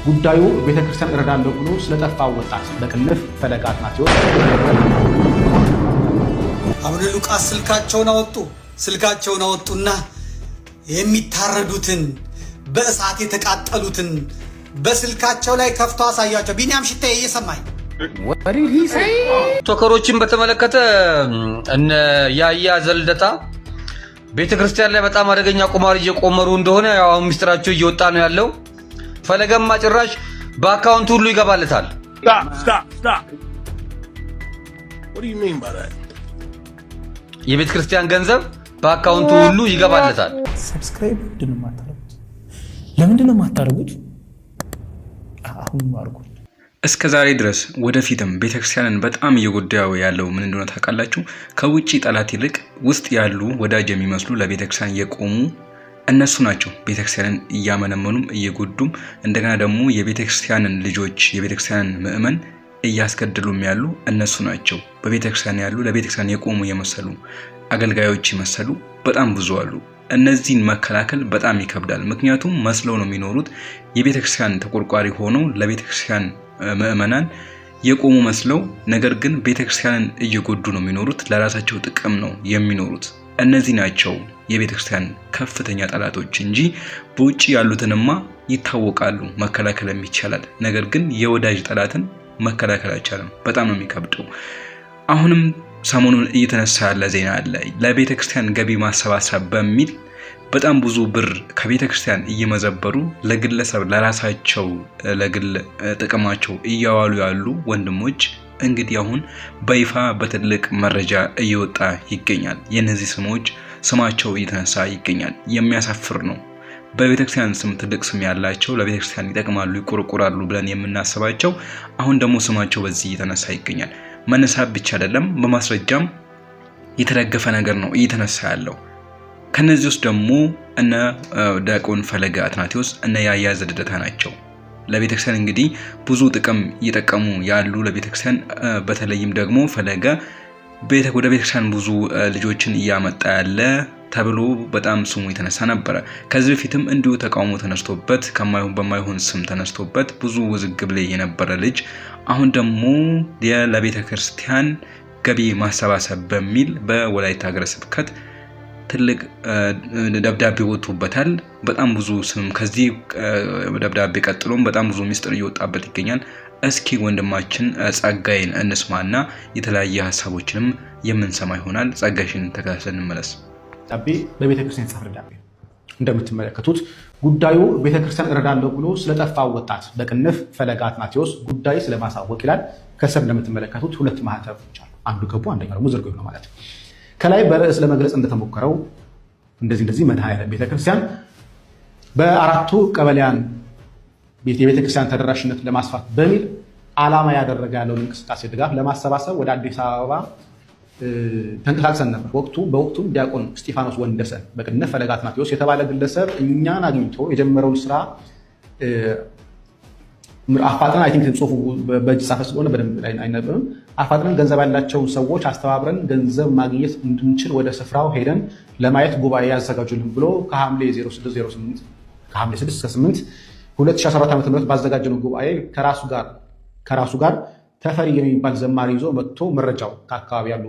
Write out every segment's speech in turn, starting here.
ጉዳዩ ቤተክርስቲያን እረዳለሁ ብሎ ስለጠፋው ወጣት በቅንፍ ፈለገ አትናቴዎስ አቡነ ሉቃስ ስልካቸውን አወጡና የሚታረዱትን በእሳት የተቃጠሉትን በስልካቸው ላይ ከፍቶ አሳያቸው። ቢኒያም ሽታዬ እየሰማኝ ቶከሮችን በተመለከተ እነ ያያ ዘልደታ ቤተክርስቲያን ላይ በጣም አደገኛ ቁማር እየቆመሩ እንደሆነ ያው ሚስጥራቸው እየወጣ ነው ያለው። ፈለገማ ጭራሽ በአካውንት ሁሉ ይገባለታል። የቤተክርስቲያን ገንዘብ በአካውንቱ ሁሉ ይገባለታል። ሰብስክራይብ ለምንድን ነው የማታደርጉት? አሁን ማርኩ። እስከ ዛሬ ድረስ ወደፊትም ቤተክርስቲያንን በጣም እየጎዳው ያለው ምን እንደሆነ ታውቃላችሁ? ከውጪ ጠላት ይልቅ ውስጥ ያሉ ወዳጅ የሚመስሉ ለቤተክርስቲያን የቆሙ እነሱ ናቸው። ቤተክርስቲያንን እያመነመኑም እየጎዱም እንደገና ደግሞ የቤተክርስቲያንን ልጆች የቤተክርስቲያንን ምእመን እያስገድሉም ያሉ እነሱ ናቸው። በቤተክርስቲያን ያሉ ለቤተክርስቲያን የቆሙ የመሰሉ አገልጋዮች ይመሰሉ በጣም ብዙ አሉ። እነዚህን መከላከል በጣም ይከብዳል። ምክንያቱም መስለው ነው የሚኖሩት። የቤተክርስቲያን ተቆርቋሪ ሆነው ለቤተክርስቲያን ምእመናን የቆሙ መስለው፣ ነገር ግን ቤተክርስቲያንን እየጎዱ ነው የሚኖሩት። ለራሳቸው ጥቅም ነው የሚኖሩት። እነዚህ ናቸው የቤተክርስቲያን ከፍተኛ ጠላቶች እንጂ በውጪ ያሉትንማ ይታወቃሉ፣ መከላከልም ይቻላል። ነገር ግን የወዳጅ ጠላትን መከላከል አይቻልም። በጣም ነው የሚከብደው። አሁንም ሰሞኑን እየተነሳ ያለ ዜና አለ። ለቤተክርስቲያን ገቢ ማሰባሰብ በሚል በጣም ብዙ ብር ከቤተክርስቲያን እየመዘበሩ ለግለሰብ ለራሳቸው ለግል ጥቅማቸው እያዋሉ ያሉ ወንድሞች እንግዲህ አሁን በይፋ በትልቅ መረጃ እየወጣ ይገኛል። የነዚህ ስማቸው እየተነሳ ይገኛል። የሚያሳፍር ነው። በቤተክርስቲያን ስም ትልቅ ስም ያላቸው ለቤተክርስቲያን ይጠቅማሉ ይቆረቆራሉ ብለን የምናስባቸው አሁን ደግሞ ስማቸው በዚህ እየተነሳ ይገኛል። መነሳት ብቻ አይደለም፣ በማስረጃም የተደገፈ ነገር ነው እየተነሳ ያለው። ከነዚህ ውስጥ ደግሞ እነ ዲያቆን ፈለገ አትናቴዎስ እነ ያያ ዘልደታ ናቸው። ለቤተክርስቲያን እንግዲህ ብዙ ጥቅም እየጠቀሙ ያሉ ለቤተክርስቲያን በተለይም ደግሞ ፈለገ ወደ ቤተክርስቲያን ብዙ ልጆችን እያመጣ ያለ ተብሎ በጣም ስሙ የተነሳ ነበረ። ከዚህ በፊትም እንዲሁ ተቃውሞ ተነስቶበት በማይሆን ስም ተነስቶበት ብዙ ውዝግብ ላይ የነበረ ልጅ አሁን ደግሞ ለቤተክርስቲያን ገቢ ማሰባሰብ በሚል በወላይታ ሀገረ ስብከት ትልቅ ደብዳቤ ወጥቶበታል። በጣም ብዙ ስም ከዚህ ደብዳቤ ቀጥሎም በጣም ብዙ ሚስጥር እየወጣበት ይገኛል። እስኪ ወንድማችን ጸጋይን እንስማና የተለያየ ሀሳቦችንም የምንሰማ ይሆናል። ጸጋይን ተከታትለን እንመለስ። ደብዳቤ በቤተክርስቲያን የተጻፈ ደብዳቤ እንደምትመለከቱት ጉዳዩ ቤተክርስቲያን እረዳለሁ ብሎ ስለጠፋው ወጣት በቅንፍ ፈለገ አትናቴዎስ ጉዳይ ስለማሳወቅ ይላል። ከስር እንደምትመለከቱት ሁለት ማህተቦች አሉ። አንዱ ገቡ፣ አንደኛው ደግሞ ዝርግ ነው ማለት ነው። ከላይ በርዕስ ለመግለጽ እንደተሞከረው እንደዚህ መድኃኔዓለም ቤተክርስቲያን በአራቱ ቀበሌያን የቤተክርስቲያን ተደራሽነት ለማስፋት በሚል ዓላማ ያደረገ ያለውን እንቅስቃሴ ድጋፍ ለማሰባሰብ ወደ አዲስ አበባ ተንቀሳቅሰን ነበር። በወቅቱ ዲያቆን እስጢፋኖስ ወንደሰን በቅንፍ ፈለገ አትናቴዎስ የተባለ ግለሰብ እኛን አግኝቶ የጀመረውን ስራ አፋጥነን አይ ቲንክ ጽሁፉ በእጅ ጻፈ ስለሆነ በደንብ አይነበብም። አፋጥነን ገንዘብ ያላቸውን ሰዎች አስተባብረን ገንዘብ ማግኘት እንድንችል ወደ ስፍራው ሄደን ለማየት ጉባኤ ያዘጋጁልን ብሎ ከሐምሌ 6 እስከ 8 2014 ዓ.ም ባዘጋጀነው ጉባኤ ከራሱ ጋር ተፈሪ የሚባል ዘማሪ ይዞ መጥቶ መረጃው ከአካባቢ ያሉ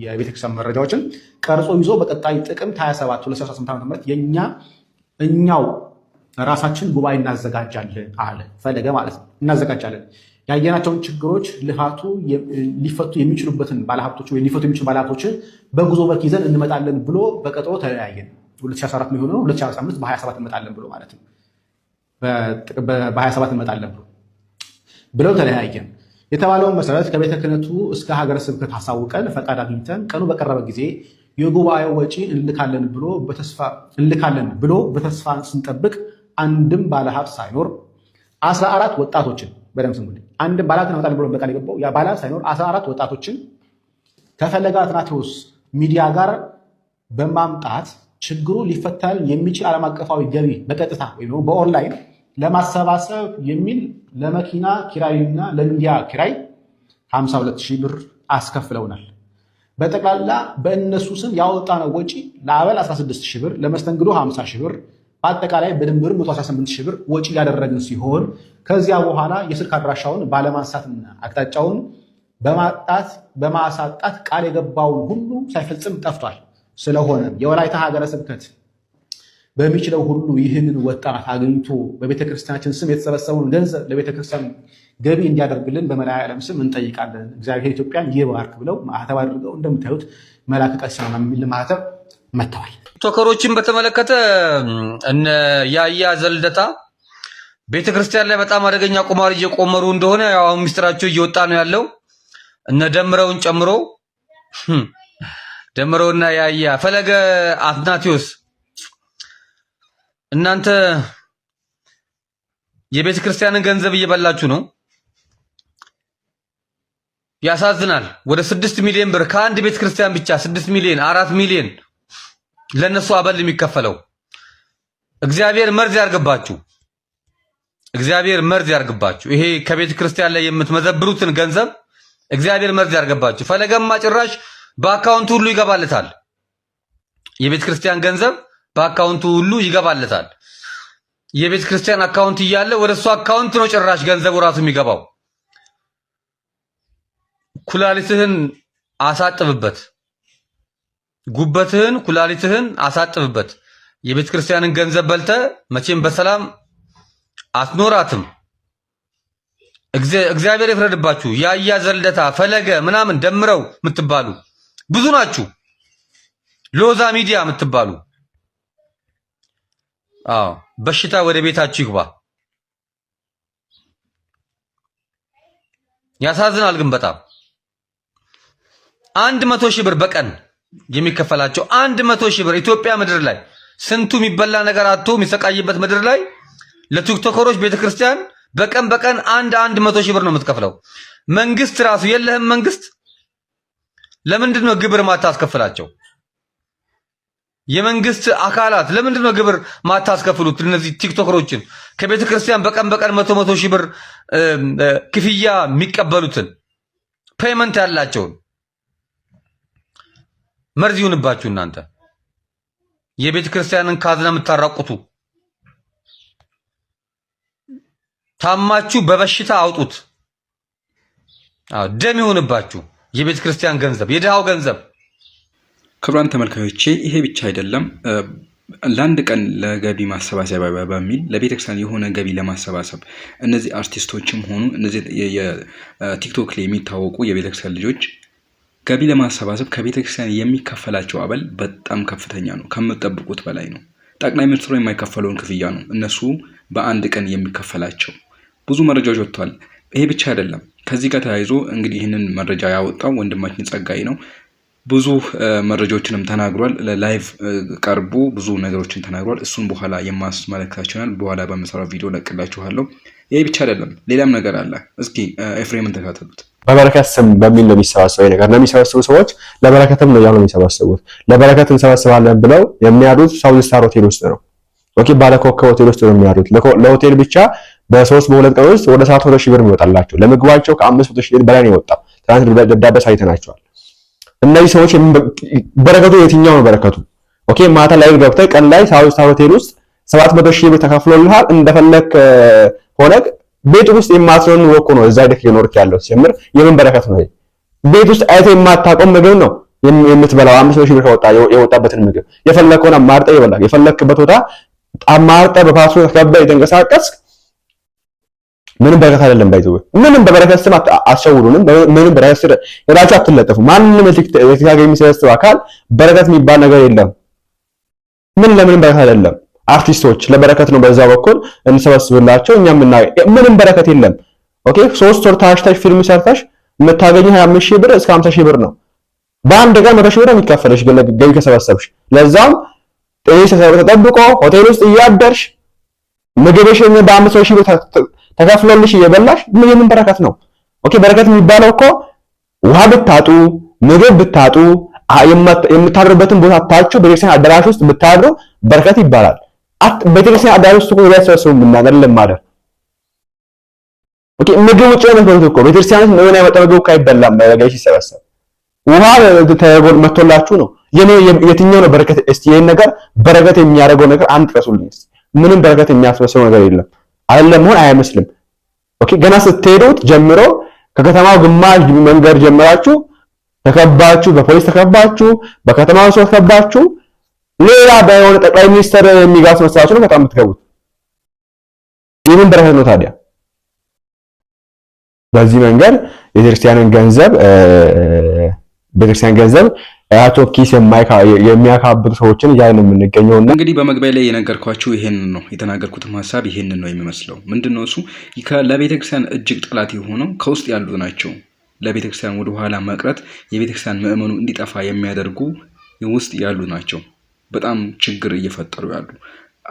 የቤተክርስቲያን መረጃዎችን ቀርጾ ይዞ በቀጣይ ጥቅምት 27 2018 ዓ.ም እኛው ራሳችን ጉባኤ እናዘጋጃለን አለ ፈለገ ማለት ነው። እናዘጋጃለን ያየናቸውን ችግሮች ልፋቱ ሊፈቱ የሚችሉበትን ባለሀብቶች ወይ ሊፈቱ የሚችሉ ባለሀብቶችን በጉዞ በክ ይዘን እንመጣለን ብሎ በቀጠሮ ተለያየን። 2014 ነው የሆነው። 2015 በ27 እንመጣለን ብሎ ማለት ነው። በ27 እንመጣለን ብለው ተለያየን። የተባለውን መሰረት ከቤተ ክህነቱ እስከ ሀገረ ስብከት አሳውቀን ፈቃድ አግኝተን ቀኑ በቀረበ ጊዜ የጉባኤው ወጪ እንልካለን ብሎ በተስፋ ስንጠብቅ አንድም ባለሀብት ሳይኖር 14 ወጣቶችን በደምብ ስሙልኝ፣ አንድም ባለሀብት እናመጣለን ብሎ በቃል የገባው ያ ባለሀብት ሳይኖር 14 ወጣቶችን ከፈለገ አትናቴዎስ ሚዲያ ጋር በማምጣት ችግሩ ሊፈታል የሚችል ዓለም አቀፋዊ ገቢ በቀጥታ ወይም በኦንላይን ለማሰባሰብ የሚል ለመኪና ኪራይና ለሚዲያ ኪራይ 52,000 ብር አስከፍለውናል። በጠቅላላ በእነሱ ስም ያወጣነው ወጪ ለአበል 16,000 ብር፣ ለመስተንግዶ 50,000 ብር፣ በአጠቃላይ በድምር 118,000 ብር ወጪ ያደረግን ሲሆን ከዚያ በኋላ የስልክ አድራሻውን ባለማንሳትና አቅጣጫውን በማሳጣት ቃል የገባውን ሁሉ ሳይፈጽም ጠፍቷል። ስለሆነ የወላይታ ሀገረ ስብከት በሚችለው ሁሉ ይህንን ወጣት አግኝቶ በቤተክርስቲያናችን ስም የተሰበሰበውን ገንዘብ ለቤተክርስቲያን ገቢ እንዲያደርግልን በመድኃኔዓለም ስም እንጠይቃለን። እግዚአብሔር ኢትዮጵያን ይባርክ ብለው ማህተብ አድርገው እንደምታዩት መላከ ቀሲስ የሚል ማህተብ መጥተዋል። ቲክቶከሮችን በተመለከተ እነ ያያ ዘልደታ ቤተክርስቲያን ላይ በጣም አደገኛ ቁማር እየቆመሩ እንደሆነ ያው ሚስጥራቸው እየወጣ ነው ያለው። እነ ደምረውን ጨምሮ ደምረውና ያያ ፈለገ አትናቴዎስ እናንተ የቤተክርስቲያንን ገንዘብ እየበላችሁ ነው። ያሳዝናል። ወደ 6 ሚሊዮን ብር ከአንድ ቤተክርስቲያን ብቻ 6 ሚሊዮን 4 ሚሊዮን ለነሱ አበል የሚከፈለው። እግዚአብሔር መርዝ ያርግባችሁ። እግዚአብሔር መርዝ ያርግባችሁ። ይሄ ከቤተክርስቲያን ላይ የምትመዘብሩትን ገንዘብ እግዚአብሔር መርዝ ያርግባችሁ። ፈለገማ ጭራሽ በአካውንቱ ሁሉ ይገባለታል። የቤተክርስቲያን ገንዘብ በአካውንቱ ሁሉ ይገባለታል። የቤተክርስቲያን አካውንት እያለ ወደሱ አካውንት ነው ጭራሽ ገንዘቡ ራሱ የሚገባው። ኩላሊትህን አሳጥብበት፣ ጉበትህን ኩላሊትህን አሳጥብበት። የቤተክርስቲያንን ገንዘብ በልተ መቼም በሰላም አትኖራትም። እግዚአብሔር ይፍረድባችሁ። ያያ ዘልደታ ፈለገ ምናምን ደምረው የምትባሉ ብዙ ናችሁ። ሎዛ ሚዲያ የምትባሉ በሽታ ወደ ቤታችሁ ይግባ። ያሳዝናል ግን በጣም 100,000 ብር በቀን የሚከፈላቸው 100,000 ብር ኢትዮጵያ ምድር ላይ ስንቱ የሚበላ ነገር አጥቶ የሚሰቃይበት ምድር ላይ ለቲክቶከሮች ቤተክርስቲያን በቀን 100,000 ብር ነው የምትከፍለው። መንግስት ራሱ የለህም። መንግስት ለምንድን ነው ግብር ማታስከፍላቸው? የመንግስት አካላት ለምንድን ነው ግብር ማታስከፍሉት? እነዚህ ቲክቶከሮችን ከቤተክርስቲያን በቀን 100,000 ብር ክፍያ የሚቀበሉትን ፔመንት ያላቸውን መርዝ ይሁንባችሁ። እናንተ የቤተክርስቲያንን ካዝና የምታራቁቱ ታማችሁ በበሽታ አውጡት። ደም ይሁንባችሁ። የቤተክርስቲያን ገንዘብ የድሃው ገንዘብ። ክቡራን ተመልካዮቼ ይሄ ብቻ አይደለም። ለአንድ ቀን ለገቢ ማሰባሰቢያ በሚል ለቤተክርስቲያን የሆነ ገቢ ለማሰባሰብ እነዚህ አርቲስቶችም ሆኑ እነዚህ የቲክቶክ ላይ የሚታወቁ የቤተክርስቲያን ልጆች ገቢ ለማሰባሰብ ከቤተክርስቲያን የሚከፈላቸው አበል በጣም ከፍተኛ ነው። ከምትጠብቁት በላይ ነው። ጠቅላይ ሚኒስትሩ የማይከፈለውን ክፍያ ነው እነሱ በአንድ ቀን የሚከፈላቸው። ብዙ መረጃዎች ወጥቷል። ይሄ ብቻ አይደለም። ከዚህ ጋር ተያይዞ እንግዲህ ይህንን መረጃ ያወጣው ወንድማችን ጸጋይ ነው። ብዙ መረጃዎችንም ተናግሯል። ለላይቭ ቀርቦ ብዙ ነገሮችን ተናግሯል። እሱን በኋላ የማስመለክታችኋል። በኋላ በመሰራው ቪዲዮ ለቅላችኋለሁ። ይሄ ብቻ አይደለም፣ ሌላም ነገር አለ። እስኪ ኤፍሬምን ተከታተሉት። በበረከት ስም በሚል ነው የሚሰባሰበው ነገር ነው። የሚሰባሰቡ ሰዎች ለበረከትም ነው ያው ነው የሚሰባሰቡት። ለበረከት እንሰባሰባለን ብለው የሚያዱት ሳውዝ ስታር ሆቴል ውስጥ ነው። ኦኬ፣ ባለኮከብ ሆቴል ውስጥ ነው የሚያዱት። ለሆቴል ብቻ በ3 ቀን ውስጥ ወደ 700,000 ብር ይወጣላቸው። ለምግባቸው ከ500,000 በላይ ነው የወጣው። ትናንት ደብዳቤ ሳይተናቸዋል። እነዚህ ሰዎች በረከቱ የትኛው ነው በረከቱ? ኦኬ፣ ማታ ላይ ገብተህ ቀን ላይ ሳውዝ ስታር ሆቴል ውስጥ 700,000 ብር ተከፍሎልሃል። እንደፈለክ ሆነ ቤት ውስጥ የማትሆን ኑሮ እኮ ነው እዛ ደክ የኖርክ ያለው። ሲጀምር የምን በረከት ነው? ቤት ውስጥ አይተ የማታቆም ምግብ ነው የምትበላው። 500,000 ብር የወጣበትን ምግብ የፈለከውን አማርጠ ይበላል። የፈለክበት ቦታ አማርጠ በፓስፖርት ከበ የተንቀሳቀስ ምንም በረከት አይደለም። ባይዘው ምንም በበረከት ስም አትሸውዱንም። ምንም በረከት ስም ሄዳችሁ አትለጠፉ። ማንንም የትካገ የሚሰበስብ አካል በረከት የሚባል ነገር የለም። ለምን በረከት አይደለም። አርቲስቶች ለበረከት ነው በዛ በኩል እንሰበስብላቸው። እኛም ምንም በረከት የለም። ኦኬ፣ 3 ወር ታሽታሽ ፊልም ሰርታሽ የምታገኘው 25,000 ብር እስከ 50,000 ብር ነው። በአንድ ቀን 100,000 ብር የሚከፈልሽ ገቢ ከሰበሰብሽ፣ ለዛም ጤናሽ ተጠብቆ ሆቴል ውስጥ እያደርሽ ምግብሽን በ500,000 ብር ተከፍሎልሽ እየበላሽ ምን በረከት ነው? ኦኬ፣ በረከት የሚባለው እኮ ውሃ ብታጡ፣ ምግብ ብታጡ፣ የምታድሩበትን ቦታ ታችሁ በቤተክርስቲያን አዳራሽ ውስጥ ብታድሩ በረከት ይባላል። ቤተክርስቲያን አዳራሽ ውስጥ እኮ ያሰበሰቡ ምን አይደለም ማለት። ኦኬ፣ ምግብ ውጪ ነው ማለት እኮ ቤተክርስቲያን ውስጥ ምን ያመጣ ምግብ አይበላም። በረከት ሲሰበሰብ ውሃ ተጎል መጥቶላችሁ ነው። የትኛው ነው በረከት? እስቲ ይሄን ነገር በረከት የሚያደርገው ነገር አንድ ጥቀሱልኝ። ምንም በረከት የሚያስመስለው ነገር የለም። አይደለም መሆን አይመስልም። ኦኬ ገና ስትሄዱት ጀምሮ ከከተማው ግማሽ መንገድ ጀምራችሁ ተከባችሁ፣ በፖሊስ ተከባችሁ፣ በከተማው ሰው ተከባችሁ፣ ሌላ ባይሆን ጠቅላይ ሚኒስትር የሚጋስ መስላችሁ ነው በጣም የምትገቡት። ይህን በረከት ነው ታዲያ። በዚህ መንገድ የቤተክርስቲያን ገንዘብ አቶ ኪስ የሚያካብቱ ሰዎችን እያልን ነው የምንገኘውና እንግዲህ በመግቢያ ላይ የነገርኳችሁ ይሄንን ነው የተናገርኩትም ሀሳብ ይሄንን ነው የሚመስለው። ምንድነው እሱ ለቤተክርስቲያን እጅግ ጠላት የሆነው ከውስጥ ያሉ ናቸው። ለቤተክርስቲያን ወደ ኋላ መቅረት የቤተክርስቲያን ምዕመኑ እንዲጠፋ የሚያደርጉ ውስጥ ያሉ ናቸው። በጣም ችግር እየፈጠሩ ያሉ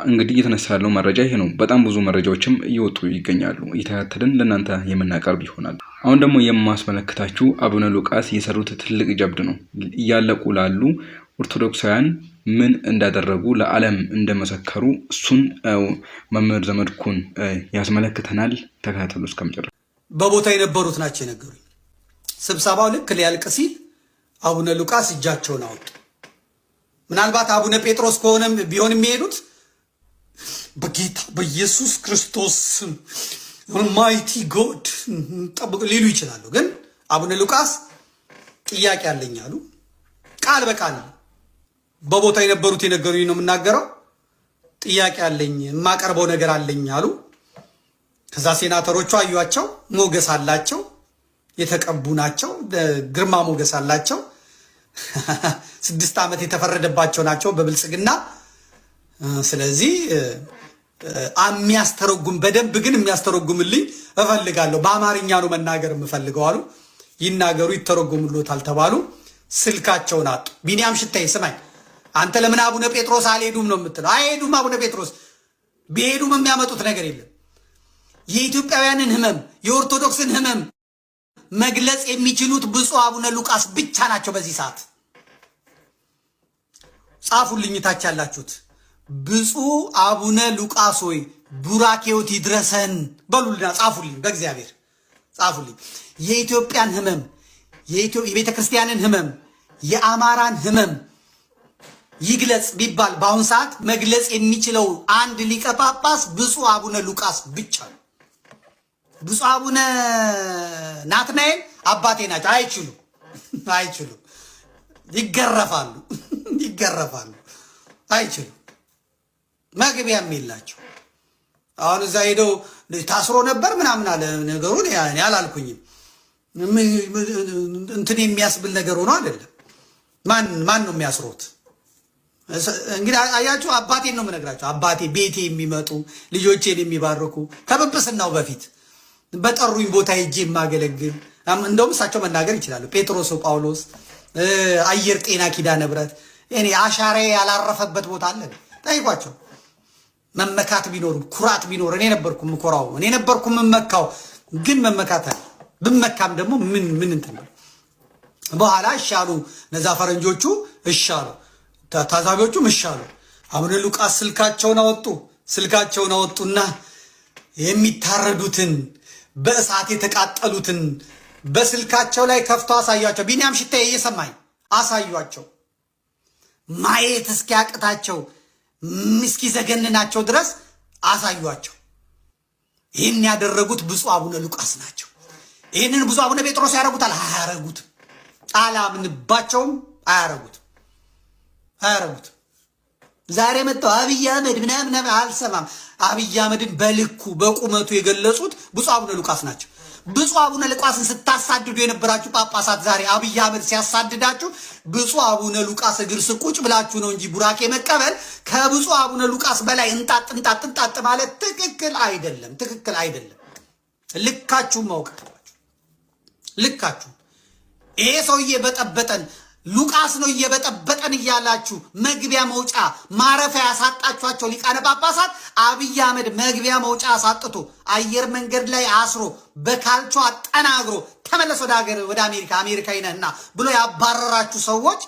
እንግዲህ እየተነሳ ያለው መረጃ ይሄ ነው። በጣም ብዙ መረጃዎችም እየወጡ ይገኛሉ። እየተከታተልን ለእናንተ የምናቀርብ ይሆናል። አሁን ደግሞ የማስመለክታችሁ አቡነ ሉቃስ የሰሩት ትልቅ ጀብድ ነው። እያለቁ ላሉ ኦርቶዶክሳውያን ምን እንዳደረጉ ለዓለም እንደመሰከሩ እሱን መምህር ዘመድኩን ያስመለክተናል። ተከታተሉ እስከመጨረሻ። በቦታ የነበሩት ናቸው የነገሩኝ። ስብሰባው ልክ ሊያልቅ ሲል አቡነ ሉቃስ እጃቸውን አወጡ። ምናልባት አቡነ ጴጥሮስ ከሆነም ቢሆን የሚሄዱት በጌታ በኢየሱስ ክርስቶስ አልማይቲ ጎድ ጠብቁ ሊሉ ይችላሉ። ግን አቡነ ሉቃስ ጥያቄ አለኝ አሉ። ቃል በቃል በቦታ የነበሩት የነገሩኝ ነው የምናገረው። ጥያቄ አለኝ፣ የማቀርበው ነገር አለኝ አሉ። ከዛ ሴናተሮቹ አዩአቸው። ሞገስ አላቸው፣ የተቀቡ ናቸው፣ ግርማ ሞገስ አላቸው። 6 ዓመት የተፈረደባቸው ናቸው በብልጽግና። ስለዚህ የሚያስተረጉም በደንብ ግን የሚያስተረጉምልኝ እፈልጋለሁ። በአማርኛ ነው መናገር የምፈልገው አሉ። ይናገሩ፣ ይተረጉሙሎታል ተባሉ። ስልካቸውን አጡ። ቢኒያም ሽታይ ስማኝ፣ አንተ ለምን አቡነ ጴጥሮስ አልሄዱም ነው የምትለው? አይሄዱም። አቡነ ጴጥሮስ ቢሄዱም የሚያመጡት ነገር የለም። የኢትዮጵያውያንን ሕመም የኦርቶዶክስን ሕመም መግለጽ የሚችሉት ብፁዕ አቡነ ሉቃስ ብቻ ናቸው። በዚህ ሰዓት ጻፉልኝ፣ ታች ያላችሁት ብፁዕ አቡነ ሉቃስ ሆይ ቡራኬዎት ይድረሰን በሉልና ጻፉልኝ። በእግዚአብሔር ጻፉልኝ። የኢትዮጵያን ሕመም የቤተ ክርስቲያንን ሕመም የአማራን ሕመም ይግለጽ ቢባል በአሁን ሰዓት መግለጽ የሚችለው አንድ ሊቀ ጳጳስ ብፁዕ አቡነ ሉቃስ ብቻ ነው። ብፁዕ አቡነ ናትናኤል አባቴ ናቸው። አይችሉም። ይገረፋሉ። አይችሉም። መግቢያም የላቸው። አሁን እዛ ሄደው ታስሮ ነበር ምናምን አለ ነገሩን። ያኔ አላልኩኝም። እንትን የሚያስብል ነገር ሆኖ አይደለም። ማን ነው የሚያስሮት? እንግዲህ አያችሁ፣ አባቴን ነው የምነግራቸው። አባቴ ቤቴ የሚመጡ ልጆቼን የሚባርኩ ከጵጵስናው በፊት በጠሩኝ ቦታ ሄጄ የማገለግል እንደውም እሳቸው መናገር ይችላሉ። ጴጥሮስ፣ ጳውሎስ፣ አየር ጤና፣ ኪዳነ ምሕረት እኔ አሻራዬ ያላረፈበት ቦታ አለ። ጠይቋቸው። መመካት ቢኖር ኩራት ቢኖር እኔ ነበርኩ የምኮራው፣ እኔ ነበርኩ የምመካው። ግን መመካት አለ። ብመካም ደግሞ ምን እንትን ነው። በኋላ እሻሉ እነዛ ፈረንጆቹ እሻሉ፣ ታዛቢዎቹም እሻሉ። አቡነ ሉቃስ ስልካቸውን አወጡና የሚታረዱትን በእሳት የተቃጠሉትን በስልካቸው ላይ ከፍተው አሳዩአቸው። ቢኒያም ሽታዬ እየሰማኝ አሳዩአቸው። ማየት እስኪያቅታቸው እስኪዘገንናቸው ድረስ አሳዩአቸው። ይህን ያደረጉት ብፁዕ አቡነ ሉቃስ ናቸው። ይህንን ብፁዕ አቡነ ጴጥሮስ ያደረጉታል? አያረጉትም። አላምንባቸውም። አያረጉትም። ዛሬ መጥተው አብይ አህመድ ምናምን አልሰማም። አብይ አህመድን በልኩ በቁመቱ የገለጹት ብፁዕ አቡነ ሉቃስ ናቸው። ብፁዕ አቡነ ሉቃስን ስታሳድዱ የነበራችሁ ጳጳሳት ዛሬ አብይ አህመድ ሲያሳድዳችሁ ብፁዕ አቡነ ሉቃስ እግር ስር ቁጭ ብላችሁ ነው እንጂ ቡራኬ መቀበል ከብፁዕ አቡነ ሉቃስ በላይ እንጣጥ ማለት ትክክል አይደለም። ልካችሁን ማወቅ አለባችሁ። ልካችሁ ይሄ ሰውዬ በጠበጠን ሉቃስ ነው እየበጠበጠን እያላችሁ መግቢያ መውጫ ማረፊያ ያሳጣችኋቸው ሊቃነ ጳጳሳት አብይ አህመድ መግቢያ መውጫ አሳጥቶ አየር መንገድ ላይ አስሮ በካልቾ አጠናግሮ ተመለስ ወደ አሜሪካዊ ነህና ብሎ ያባረራችሁ ሰዎች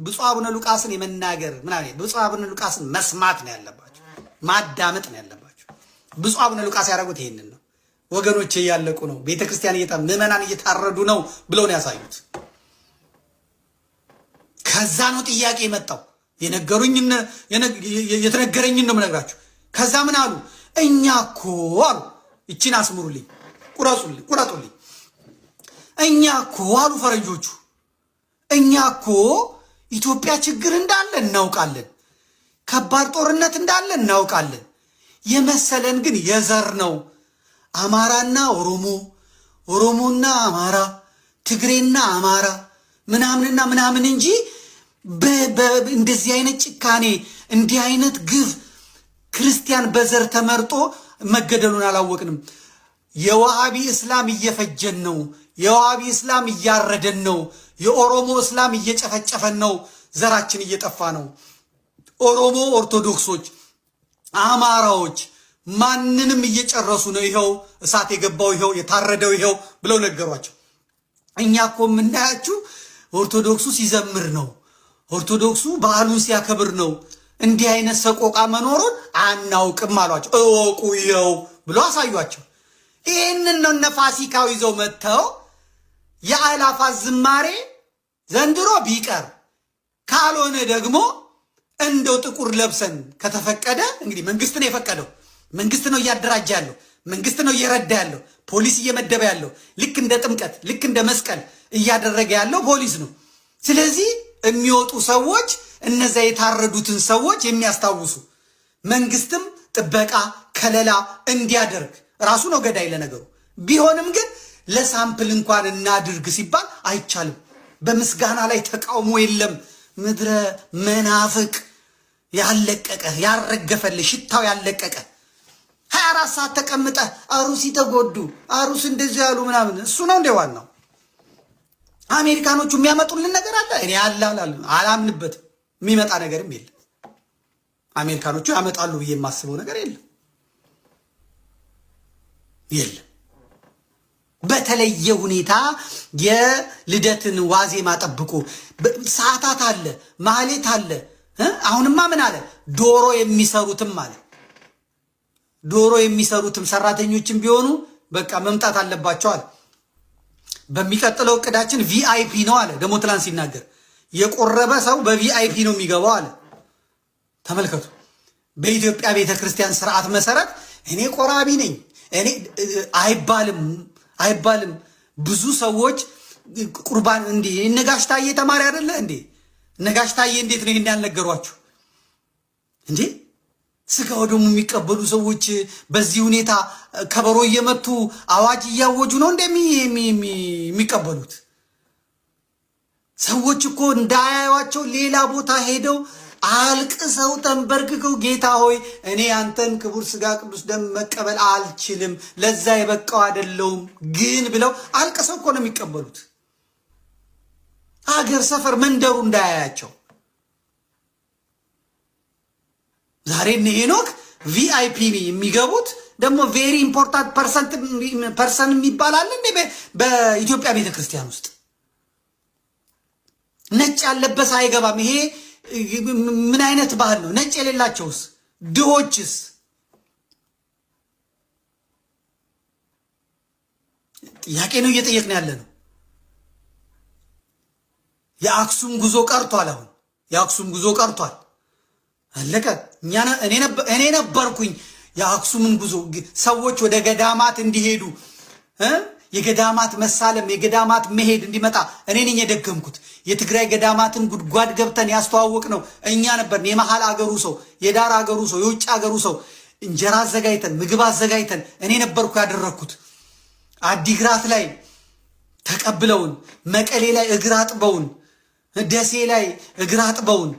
ብፁዕ አቡነ ሉቃስን የመናገር ብፁዕ አቡነ ሉቃስን መስማት ነው ያለባችሁ፣ ማዳመጥ ነው ያለባችሁ። ብፁዕ አቡነ ሉቃስ ያደረጉት ይሄንን ነው። ወገኖቼ እያለቁ ነው፣ ቤተክርስቲያን ምዕመናን እየታረዱ ነው ብለው ነው ያሳዩት። ከዛ ነው ጥያቄ የመጣው። የተነገረኝን ነው የምነግራችሁ። ከዛ ምን አሉ? እኛ እኮ አሉ፣ እቺን አስምሩልኝ፣ ቁረጡልኝ። እኛ እኮ አሉ ፈረንጆቹ፣ እኛ እኮ ኢትዮጵያ ችግር እንዳለ እናውቃለን፣ ከባድ ጦርነት እንዳለ እናውቃለን። የመሰለን ግን የዘር ነው፣ አማራና ኦሮሞ፣ ኦሮሞና አማራ፣ ትግሬና አማራ ምናምንና ምናምን እንጂ እንደዚህ አይነት ጭካኔ እንዲህ አይነት ግፍ ክርስቲያን በዘር ተመርጦ መገደሉን አላወቅንም። የዋሃቢ እስላም እየፈጀን ነው፣ የዋሃቢ እስላም እያረደን ነው፣ የኦሮሞ እስላም እየጨፈጨፈን ነው፣ ዘራችን እየጠፋ ነው። ኦሮሞ ኦርቶዶክሶች፣ አማራዎች ማንንም እየጨረሱ ነው። ይኸው እሳት የገባው ይኸው የታረደው ይኸው ብለው ነገሯቸው። እኛ እኮ የምናያችሁ ኦርቶዶክሱ ሲዘምር ነው፣ ኦርቶዶክሱ በዓሉን ሲያከብር ነው። እንዲህ አይነት ሰቆቃ መኖሩን አናውቅም አሏቸው። እወቁ ይኸው ብሎ አሳዩአቸው። ይህንን ነው እነ ፋሲካው ይዘው መጥተው የአእላፋት ዝማሬ ዘንድሮ ቢቀር ካልሆነ ደግሞ እንደው ጥቁር ለብሰን ከተፈቀደ እንግዲህ መንግስት ነው የፈቀደው፣ መንግስት ነው እያደራጀ ያለው፣ መንግስት ነው እየረዳ ያለው፣ ፖሊስ እየመደበ ያለው፣ ልክ እንደ ጥምቀት ልክ እንደ መስቀል እያደረገ ያለው ፖሊስ ነው። ስለዚህ የሚወጡ ሰዎች እነዛ የታረዱትን ሰዎች የሚያስታውሱ መንግስትም ጥበቃ ከለላ እንዲያደርግ ራሱ ነው ገዳይ ለነገሩ። ቢሆንም ግን ለሳምፕል እንኳን እናድርግ ሲባል አይቻልም። በምስጋና ላይ ተቃውሞ የለም። ምድረ መናፍቅ ያለቀቀ ያረገፈልህ ሽታው ያለቀቀ 24 ሰዓት ተቀምጠ አሩሲ ተጎዱ አሩስ እንደዚህ ያሉ ምናምን እሱ ነው እንደ ዋናው። አሜሪካኖቹ የሚያመጡልን ነገር አለ እኔ አላምንበትም። የሚመጣ ነገርም የለም። አሜሪካኖቹ ያመጣሉ ብዬ የማስበው ነገር የለም። በተለየ ሁኔታ የልደትን ዋዜማ ጠብቆ ሰዓታት አለ፣ ማህሌት አለ። አሁንማ ምን አለ? ዶሮ የሚሰሩትም አለ። ዶሮ የሚሰሩትም ሰራተኞችም ቢሆኑ በቃ መምጣት አለባቸው አለ። በሚቀጥለው እቅዳችን ቪአይፒ ነው አለ። ደግሞ ትላንት ሲናገር የቆረበ ሰው በቪአይፒ ነው የሚገባው አለ። ተመልከቱ። በኢትዮጵያ ቤተክርስቲያን ስርዓት መሰረት እኔ ቆራቢ ነኝ እኔ አይባልም። ብዙ ሰዎች ቁርባን እንዴ ነጋሽ ታዬ ተማሪ አይደለ እንዴ? ነጋሽ ታዬ እንዴት ነው ይሄን ያልነገሯችሁ እንዴ? ስጋው ደግሞ የሚቀበሉ ሰዎች በዚህ ሁኔታ ከበሮ እየመቱ አዋጅ እያወጁ ነው እንደሚቀበሉት። ሰዎች እኮ እንዳያዩዋቸው ሌላ ቦታ ሄደው አልቅሰው ተንበርክከው ጌታ ሆይ እኔ አንተን ክቡር ስጋ ቅዱስ ደም መቀበል አልችልም፣ ለዛ የበቃው አይደለሁም ግን ብለው አልቅሰው እኮ ነው የሚቀበሉት። ሀገር ሰፈር መንደሩ እንዳያያቸው። ዛሬ እነ ሄኖክ ቪአይፒ የሚገቡት ደግሞ ቬሪ ኢምፖርታንት ፐርሰን የሚባል አለ እንዴ በኢትዮጵያ ቤተክርስቲያን ውስጥ? ነጭ ያለበሰ አይገባም። ይሄ ምን አይነት ባህል ነው? ነጭ የሌላቸውስ ድሆችስ? ጥያቄ ነው እየጠየቅን ያለ ነው። የአክሱም ጉዞ ቀርቷል። አሁን የአክሱም ጉዞ ቀርቷል። አለቀ። እኔ ነበርኩኝ የአክሱምን ጉዞ ሰዎች ወደ ገዳማት እንዲሄዱ የገዳማት መሳለም የገዳማት መሄድ እንዲመጣ እኔ ነኝ የደገምኩት። የትግራይ ገዳማትን ጉድጓድ ገብተን ያስተዋወቅ ነው እኛ ነበርን። የመሃል አገሩ ሰው፣ የዳር አገሩ ሰው፣ የውጭ አገሩ ሰው እንጀራ አዘጋጅተን ምግብ አዘጋጅተን እኔ ነበርኩ ያደረኩት። አዲግራት ላይ ተቀብለውን፣ መቀሌ ላይ እግር አጥበውን፣ ደሴ ላይ እግር አጥበውን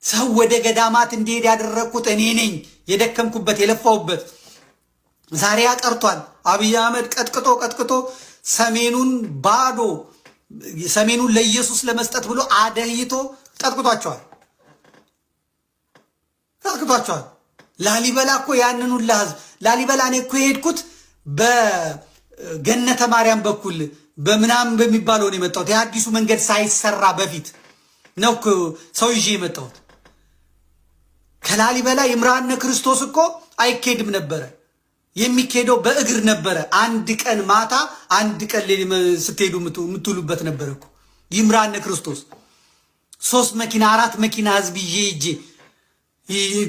ሰው ወደ ገዳማት እንዲሄድ ያደረኩት እኔ ነኝ። የደከምኩበት የለፋውበት ዛሬ ያቀርቷል። አብይ አህመድ ቀጥቅጦ ሰሜኑን ባዶ ሰሜኑን ለኢየሱስ ለመስጠት ብሎ አደህይቶ ቀጥቅጧቸዋል። ላሊበላ እኮ ያንኑ ለህዝብ ላሊበላ እኔ እኮ የሄድኩት በገነተ ማርያም በኩል በምናምን በሚባለው ነው የመጣሁት። የአዲሱ መንገድ ሳይሰራ በፊት ነው ሰው ይዤ የመጣሁት። ከላሊበላ ይምርሃነ ክርስቶስ እኮ አይኬድም ነበረ። የሚኬደው በእግር ነበረ። አንድ ቀን ማታ አንድ ቀን ስትሄዱ የምትውሉበት ነበረ እኮ ይምርሃነ ክርስቶስ። 3 መኪና 4 መኪና ህዝብ ይዤ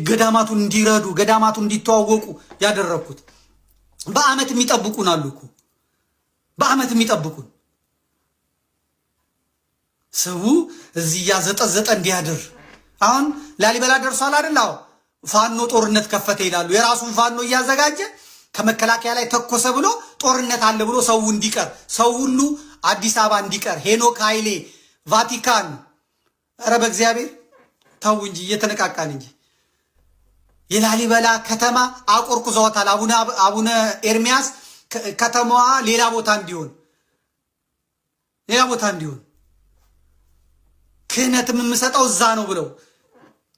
ገዳማቱን እንዲረዱ ገዳማቱን እንዲተዋወቁ ያደረኩት። በአመት የሚጠብቁን አሉ እኮ በአመት የሚጠብቁን ሰው እዚህ ያዘጠዘጠ እንዲያድር። አሁን ላሊበላ ደርሷል አይደል? አዎ ፋኖ ጦርነት ከፈተ ይላሉ። የራሱን ፋኖ እያዘጋጀ ከመከላከያ ላይ ተኮሰ ብሎ ጦርነት አለ ብሎ ሰው እንዲቀር ሰው ሁሉ አዲስ አበባ እንዲቀር ሄኖክ ኃይሌ ቫቲካን። ኧረ በእግዚአብሔር ተው እንጂ እየተነቃቃን እንጂ የላሊበላ ከተማ አቆርቁዘዋታል። አቡነ ኤርሚያስ ከተማዋ ሌላ ቦታ እንዲሆን ክህነትም የምሰጠው እዛ ነው ብለው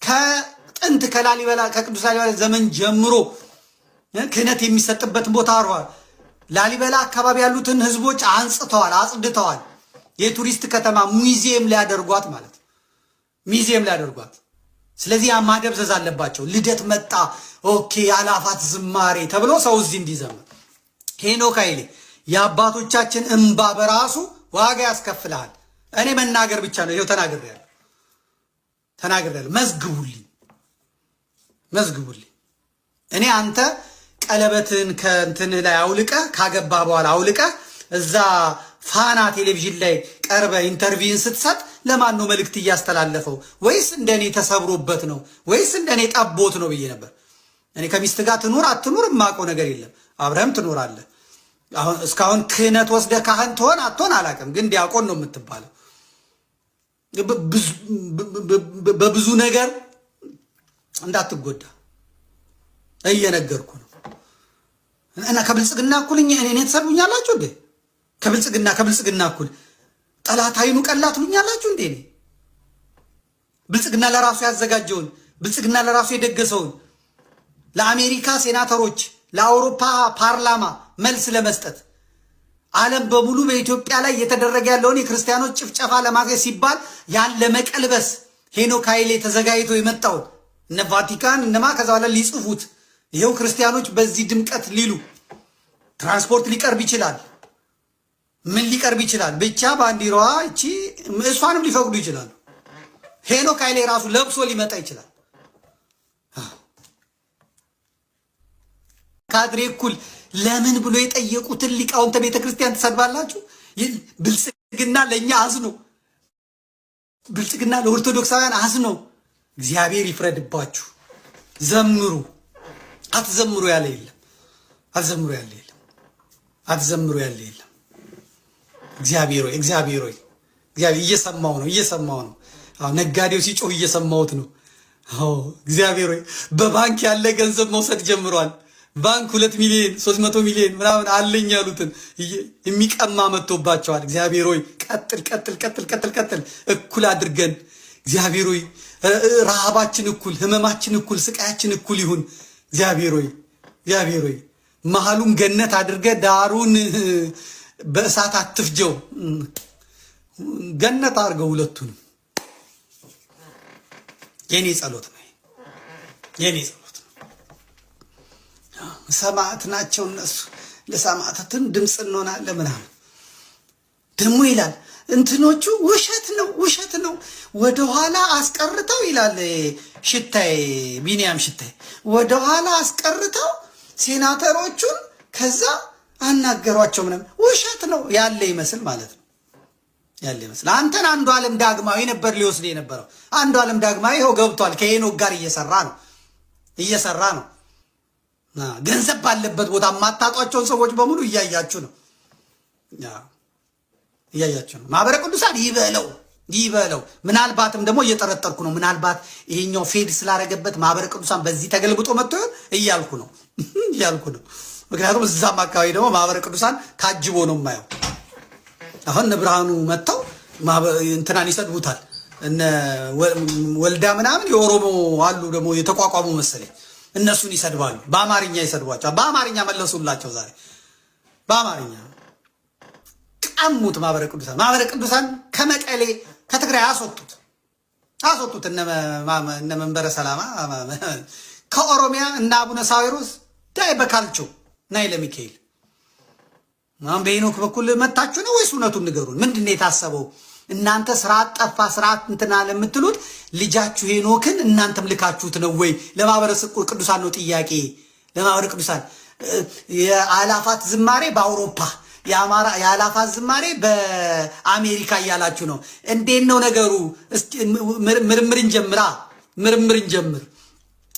ከጥንት ከላሊበላ ከቅዱስ ላሊበላ ዘመን ጀምሮ ክህነት የሚሰጥበትን ቦታ አርዋል። ላሊበላ አካባቢ ያሉትን ህዝቦች አንጽተዋል፣ አጽድተዋል። የቱሪስት ከተማ ሙዚየም ሊያደርጓት ማለት ሙዚየም ሊያደርጓት። ስለዚህ ያ ማደብዘዝ አለባቸው። ልደት መጣ ኦኬ አላፋት ዝማሬ ተብሎ ሰው እዚህ እንዲዘምር። ሄኖክ ኃይሌ የአባቶቻችን እንባ በራሱ ዋጋ ያስከፍልሃል። እኔ መናገር ብቻ ነው። ይኸው ተናግሬያለሁ። መዝግቡልኝ። እኔ አንተ ቀለበትን ከእንትን ላይ አውልቀህ ካገባ በኋላ አውልቀህ እዛ ፋና ቴሌቪዥን ላይ ቀርበ ኢንተርቪውን ስትሰጥ ለማን ነው መልእክት እያስተላለፈው? ወይስ እንደኔ ተሰብሮበት ነው ወይስ እንደኔ ጠቦት ነው ብዬ ነበር። እኔ ከሚስት ጋር ትኑር አትኑር የማውቀው ነገር የለም። አብረህም ትኖራለህ። አሁን እስካሁን ክህነት ወስደ ካህን ትሆን አትሆን አላውቅም፣ ግን ዲያቆን ነው የምትባለው። በብዙ ነገር እንዳትጎዳ እየነገርኩ ነው። እና ከብልጽግና እኩል እኔ ተሰሩኛላችሁ እንዴ? ከብልጽግና እኩል ጠላት አይኑ ቀላ ትሉኛላችሁ እንዴ? እኔ ብልጽግና ለራሱ ያዘጋጀውን ብልጽግና ለራሱ የደገሰውን ለአሜሪካ ሴናተሮች ለአውሮፓ ፓርላማ መልስ ለመስጠት ዓለም በሙሉ በኢትዮጵያ ላይ እየተደረገ ያለውን የክርስቲያኖች ጭፍጨፋ ለማገዝ ሲባል ያን ለመቀልበስ ሄኖክ ኃይሌ ተዘጋጅቶ የመጣውን እነ ቫቲካን እነማ ከዛ በኋላ ሊጽፉት ይሄው ክርስቲያኖች በዚህ ድምቀት ሊሉ ትራንስፖርት ሊቀርብ ይችላል፣ ምን ሊቀርብ ይችላል። ብቻ ባንዲራዋ እቺ እሷንም ሊፈቅዱ ይችላሉ። ሄኖክ ኃይሌ ራሱ ለብሶ ሊመጣ ይችላል። ካድሬ እኩል ለምን ብሎ የጠየቁትን ሊቃውንተ ቤተ ክርስቲያን ትሰድባላችሁ? ብልጽግና ለእኛ አዝኖ ብልጽግና ለኦርቶዶክሳውያን አዝኖ እግዚአብሔር ይፍረድባችሁ። ዘምሩ። አትዘምሩ ያለ የለም። አትዘምሩ ያለ የለም። እግዚአብሔር ሆይ እየሰማው ነው። አሁን ነጋዴው ሲጮህ እየሰማሁት ነው። እግዚአብሔር ሆይ በባንክ ያለ ገንዘብ መውሰድ ጀምሯል። ባንክ 2 ሚሊዮን 300 ሚሊዮን ምናምን አለኝ ያሉትን የሚቀማ መጥቶባቸዋል። እግዚአብሔር ሆይ ቀጥል እኩል አድርገን። እግዚአብሔር ሆይ ረሃባችን እኩል፣ ህመማችን እኩል፣ ስቃያችን እኩል ይሁን። እግዚአብሔር ሆይ መሃሉን ገነት አድርገ ዳሩን በእሳት አትፍጀው። ገነት አድርገው ሁለቱንም። የኔ ጸሎት ነው። ሰማዕት ናቸው እነሱ። ለሰማዕታትን ድምፅ እንሆናለን ምናምን ደግሞ ይላል። እንትኖቹ ውሸት ነው ወደኋላ አስቀርተው ይላል ሽታይ ቢኒያም ሽታይ ወደኋላ አስቀርተው ሴናተሮቹን ከዛ አናገሯቸው ምናምን። ውሸት ነው ያለ ይመስል ማለት ነው። አንተን አንዱ ዓለም ዳግማዊ ነበር ሊወስድ የነበረው። አንዱ ዓለም ዳግማዊ ይኸው ገብቷል። ከሄኖክ ጋር እየሰራ ነው። ገንዘብ ባለበት ቦታ የማታጧቸውን ሰዎች በሙሉ እያያችሁ ነው። ማህበረ ቅዱሳን ይበለው። ምናልባትም ደግሞ እየጠረጠርኩ ነው። ምናልባት ይሄኛው ፌድ ስላረገበት ማህበረ ቅዱሳን በዚህ ተገልብጦ መጥቶ እያልኩ ነው። ምክንያቱም እዛም አካባቢ ደግሞ ማህበረ ቅዱሳን ታጅቦ ነው የማየው። አሁን እነ ብርሃኑ መጥተው እንትናን ይሰድቡታል። እነ ወልዳ ምናምን የኦሮሞ አሉ ደግሞ የተቋቋሙ መሰለኝ እነሱን ይሰድባሉ። በአማርኛ ይሰድቧቸዋል። በአማርኛ መለሱላቸው። ዛሬ በአማርኛ ቀሙት። ማህበረ ቅዱሳን ከመቀሌ ከትግራይ አስወጡት። እነ መንበረ ሰላማ ከኦሮሚያ እና አቡነ ሳዊሮስ ዳይ በካልቾ ናይ ለሚካኤል አሁን በሄኖክ በኩል መታችሁ ነው ወይስ እውነቱን ንገሩን። ምንድን ነው የታሰበው? እናንተ ስርዓት ጠፋ ስርዓት እንትና ለምትሉት ልጃችሁ ሄኖክን እናንተም ልካችሁት ነው ወይ? ለማህበረ ቅዱሳን ነው ጥያቄ። ለማህበረ ቅዱሳን የአላፋት ዝማሬ በአውሮፓ የአላፋት ዝማሬ በአሜሪካ እያላችሁ ነው። እንዴት ነው ነገሩ? ምርምርን ጀምር።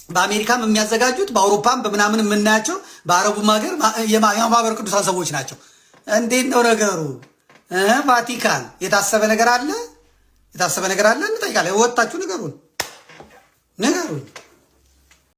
በአሜሪካም የሚያዘጋጁት በአውሮፓም በምናምን የምናያቸው በአረቡም ሀገር የማህበረ ቅዱሳን ሰዎች ናቸው። እንዴት ነው ነገሩ? ቫቲካን የታሰበ ነገር አለ? እንጠይቃለን። ወጣችሁ ንገሩን።